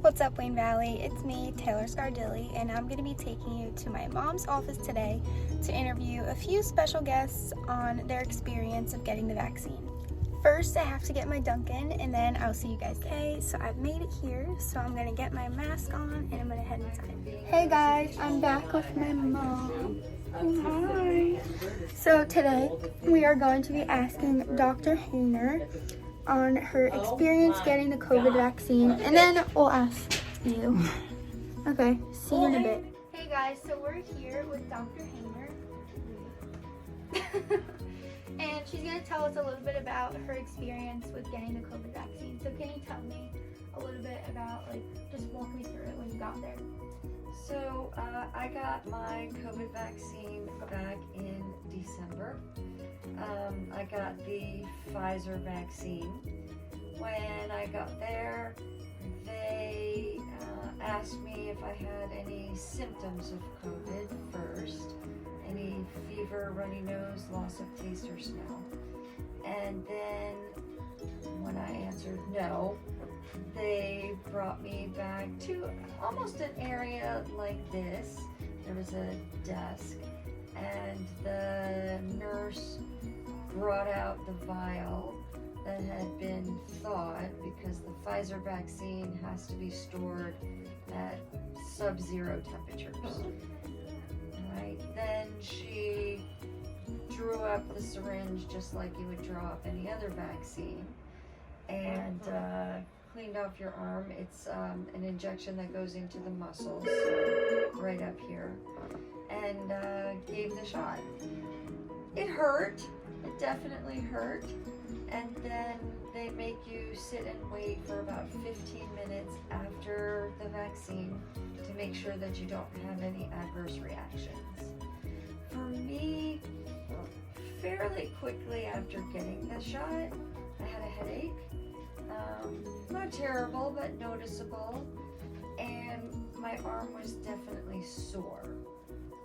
What's up, Wayne Valley? It's me, Taylor Scardilli, and I'm going to be taking you to my mom's office today to interview a few special guests on their experience of getting the vaccine. First, I have to get my Dunkin', and then I'll see you guys. Okay, so I've made it here, so I'm going to get my mask on, and I'm going to head inside. Hey guys, I'm back with my mom. Hi. So today, we are going to be asking Dr. Hayner on her experience getting the COVID vaccine, and then we'll ask you. Okay, see you in a bit. Hey guys, so we're here with Dr. Hayner. And she's going to tell us a little bit about her experience with getting the COVID vaccine. So can you tell me a little bit about, just walk me through it when you got there? So I got my COVID vaccine back in December. I got the Pfizer vaccine. When I got there, they asked me if I had any symptoms of COVID first. Any fever, runny nose, loss of taste or smell. And then when I answered no, they brought me back to almost an area like this. There was a desk, and the nurse brought out the vial that had been thawed because the Pfizer vaccine has to be stored at sub-zero temperatures. Right. Then she drew up the syringe just like you would draw up any other vaccine, and cleaned off your arm. It's an injection that goes into the muscles right up here, and gave the shot. It hurt. It definitely hurt. And then they make you sit and wait for about 15 minutes after the vaccine to make sure that you don't have any adverse reactions. For me, fairly quickly after getting the shot, I had a headache. Not terrible, but noticeable. And my arm was definitely sore.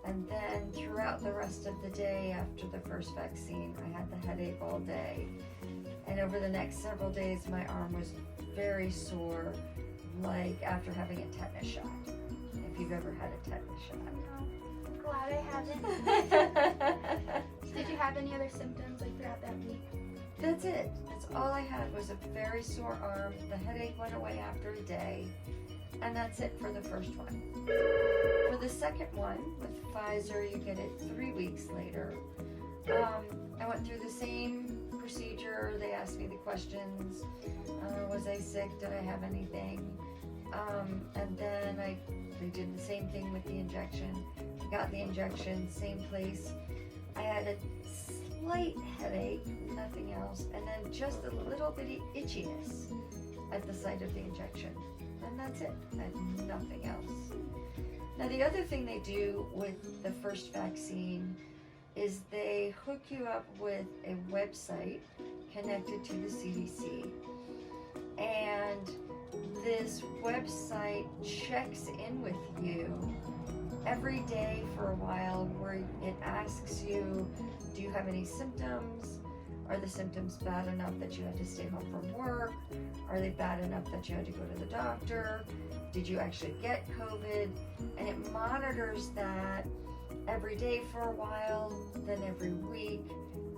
And then throughout the rest of the day after the first vaccine, I had the headache all day. And over the next several days, my arm was very sore, like after having a tetanus shot. If you've ever had a tetanus shot. No, glad I haven't. Did you have any other symptoms throughout that week? That's it. That's all I had was a very sore arm. The headache went away after a day. And that's it for the first one. For the second one, with Pfizer, you get it 3 weeks later. I went through the same procedure. They asked me the questions. Was I sick? Did I have anything? And then they did the same thing with the injection. I got the injection, same place. I had a slight headache, nothing else, and then just a little bitty itchiness at the site of the injection. And that's it. I had nothing else. Now the other thing they do with the first vaccine is they hook you up with a website connected to the CDC. And this website checks in with you every day for a while, where it asks you, do you have any symptoms? Are the symptoms bad enough that you had to stay home from work? Are they bad enough that you had to go to the doctor? Did you actually get COVID? And it monitors that every day for a while, then every week,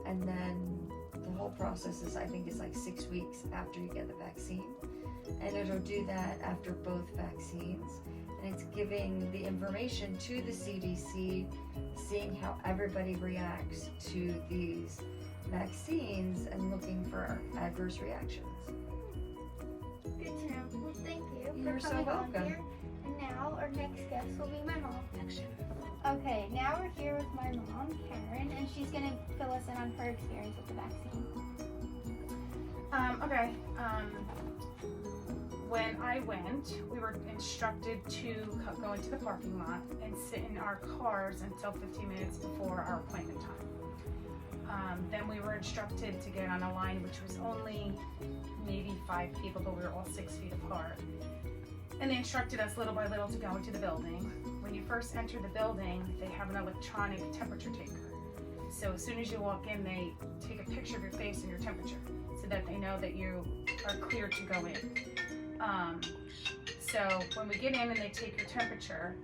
and then the whole process is, I think, is 6 weeks after you get the vaccine. And it'll do that after both vaccines. And it's giving the information to the CDC, seeing how everybody reacts to these vaccines and looking for adverse reactions. Good to know. Well, thank you. You're so welcome. Here. And now our next guest will be my mom. Okay, now we're here with my mom, Karen, and she's going to fill us in on her experience with the vaccine. When I went, we were instructed to go into the parking lot and sit in our cars until 15 minutes before our appointment time. Then we were instructed to get on a line, which was only maybe 5 people, but we were all 6 feet apart. And they instructed us little by little to go into the building. When you first enter the building, they have an electronic temperature taker. So as soon as you walk in, they take a picture of your face and your temperature so that they know that you are cleared to go in. So when we get in and they take your temperature,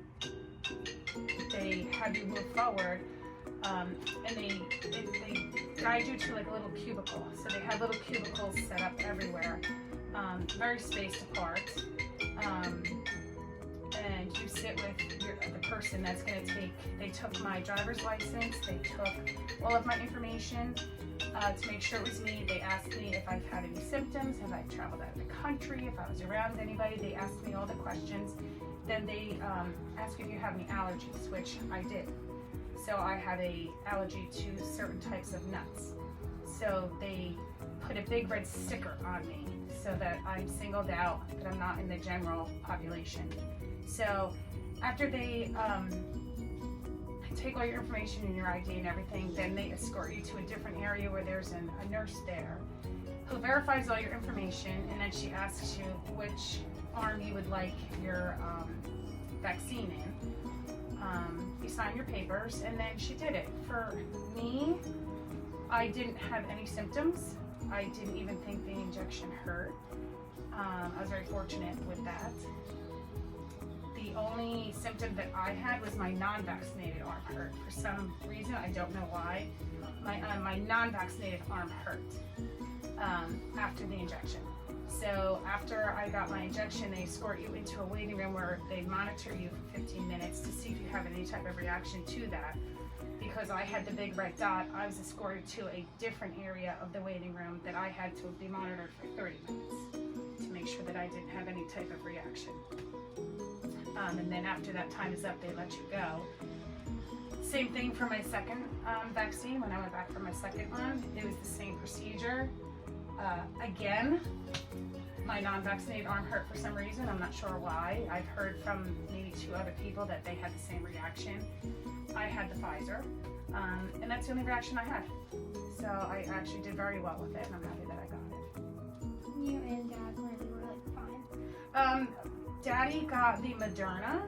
they have you move forward, and they guide you to like a little cubicle. So they have little cubicles set up everywhere, very spaced apart. And you sit with the person that's going to they took my driver's license, they took all of my information to make sure it was me. They asked me if I've had any symptoms, have I traveled out of the country, if I was around anybody. They asked me all the questions. Then they ask if you have any allergies, which I did. So I have a allergy to certain types of nuts. So they put a big red sticker on me so that I'm singled out, that I'm not in the general population. So after they take all your information and your ID and everything, then they escort you to a different area where there's a nurse there who verifies all your information, and then she asks you which arm you would like your vaccine in. You sign your papers, and then she did it. For me, I didn't have any symptoms. I didn't even think the injection hurt. I was very fortunate with that. The only symptom that I had was my non-vaccinated arm hurt. For some reason, I don't know why, my non-vaccinated arm hurt after the injection. So after I got my injection, they escort you into a waiting room where they monitor you for 15 minutes to see if you have any type of reaction to that. Because I had the big red dot, I was escorted to a different area of the waiting room that I had to be monitored for 30 minutes to make sure that I didn't have any type of reaction. And then after that time is up, they let you go. Same thing for my second vaccine. When I went back for my second one, it was the same procedure. Again, my non-vaccinated arm hurt for some reason. I'm not sure why. I've heard from maybe 2 other people that they had the same reaction. I had the Pfizer, and that's the only reaction I had. So I actually did very well with it, and I'm happy that I got it. You and Dad were really fine. Daddy got the Moderna.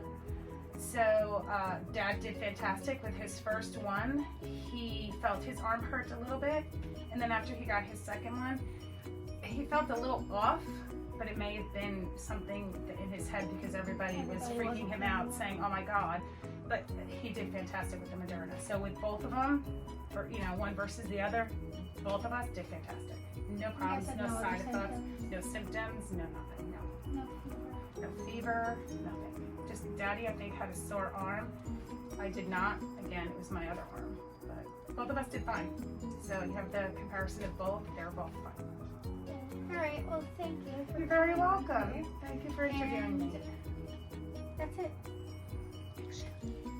So Dad did fantastic with his first one. He felt his arm hurt a little bit, and then after he got his second one, he felt a little off, but it may have been something in his head because everybody was freaking him out saying, oh my God, but he did fantastic with the Moderna. So with both of them, or one versus the other, both of us did fantastic. No problems, no side effects, no symptoms, no nothing, no fever, nothing. Just Daddy, I think, had a sore arm. I did not. Again, it was my other arm, but both of us did fine. So you have the comparison of both. They were both fine. All right, well, thank you. You're very welcome. Thank you for interviewing me. That's it.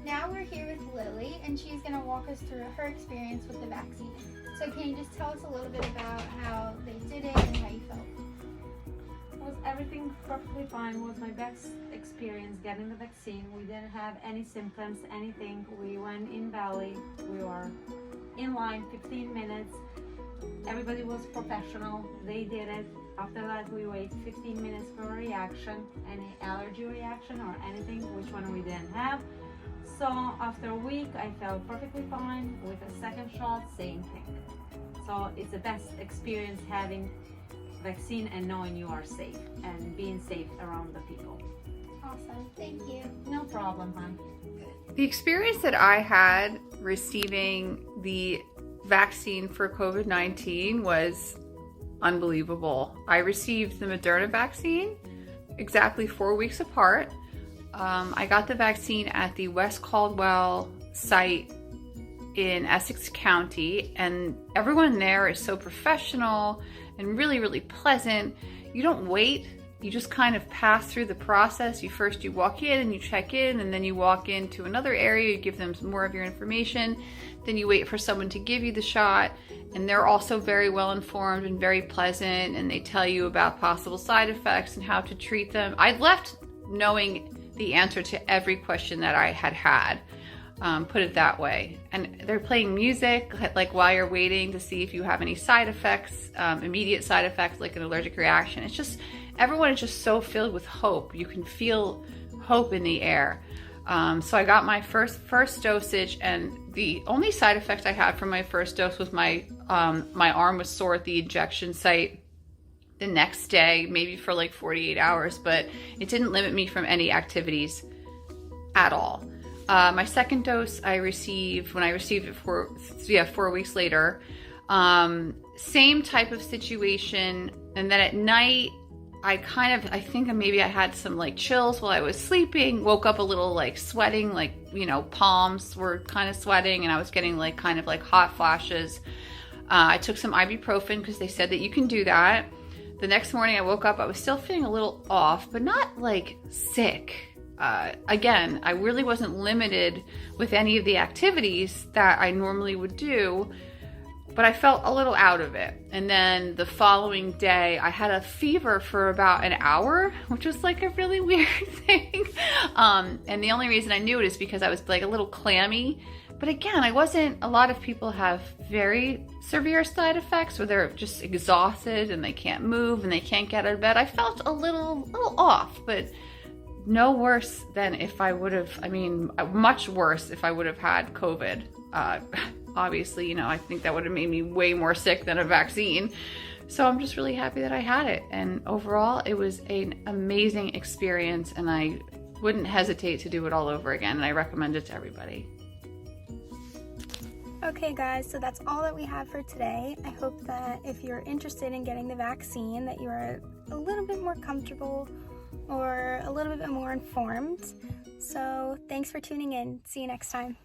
Now we're here with Lily, and she's going to walk us through her experience with the vaccine. So can you just tell us a little bit about how they did it and how you felt? Was everything perfectly fine. Was my best experience getting the vaccine. We didn't have any symptoms, anything. We went in Valley. We were in line 15 minutes. Everybody was professional. They did it. After that, we wait 15 minutes for a reaction, any allergy reaction or anything, which one we didn't have. So after a week, I felt perfectly fine. With a second shot, same thing. So it's the best experience having vaccine and knowing you are safe and being safe around the people. Awesome. Thank you. No problem, hon. The experience that I had receiving the vaccine for COVID-19 was unbelievable. I received the Moderna vaccine exactly 4 weeks apart. I got the vaccine at the West Caldwell site in Essex County, and everyone there is so professional and really, really pleasant. You don't wait. You just kind of pass through the process. You walk in and you check in, and then you walk into another area, you give them some more of your information, then you wait for someone to give you the shot, and they're also very well informed and very pleasant, and they tell you about possible side effects and how to treat them. I left knowing the answer to every question that I had, put it that way. And they're playing music like while you're waiting to see if you have any side effects, immediate side effects like an allergic reaction. It's just, everyone is just so filled with hope. You can feel hope in the air. So I got my first dosage, and the only side effect I had from my first dose was my arm was sore at the injection site. the next day, maybe for like 48 hours, but it didn't limit me from any activities at all. My second dose I received when I received it 4 weeks later. Same type of situation. And then at night, I think maybe I had some like chills while I was sleeping, woke up a little like sweating, like, you know, palms were kind of sweating and I was getting like kind of like hot flashes. I took some ibuprofen because they said that you can do that. The next morning I woke up, I was still feeling a little off, but not like sick. Again, I really wasn't limited with any of the activities that I normally would do, but I felt a little out of it. And then the following day, I had a fever for about an hour, which was like a really weird thing. And the only reason I knew it is because I was like a little clammy. But again, a lot of people have very severe side effects where they're just exhausted and they can't move and they can't get out of bed. I felt a little off, but no worse than if I would have, much worse if I would have had COVID. Obviously, you know, I think that would have made me way more sick than a vaccine. So I'm just really happy that I had it. And overall, it was an amazing experience and I wouldn't hesitate to do it all over again. And I recommend it to everybody. Okay guys, so that's all that we have for today. I hope that if you're interested in getting the vaccine, that you are a little bit more comfortable or a little bit more informed. So thanks for tuning in. See you next time.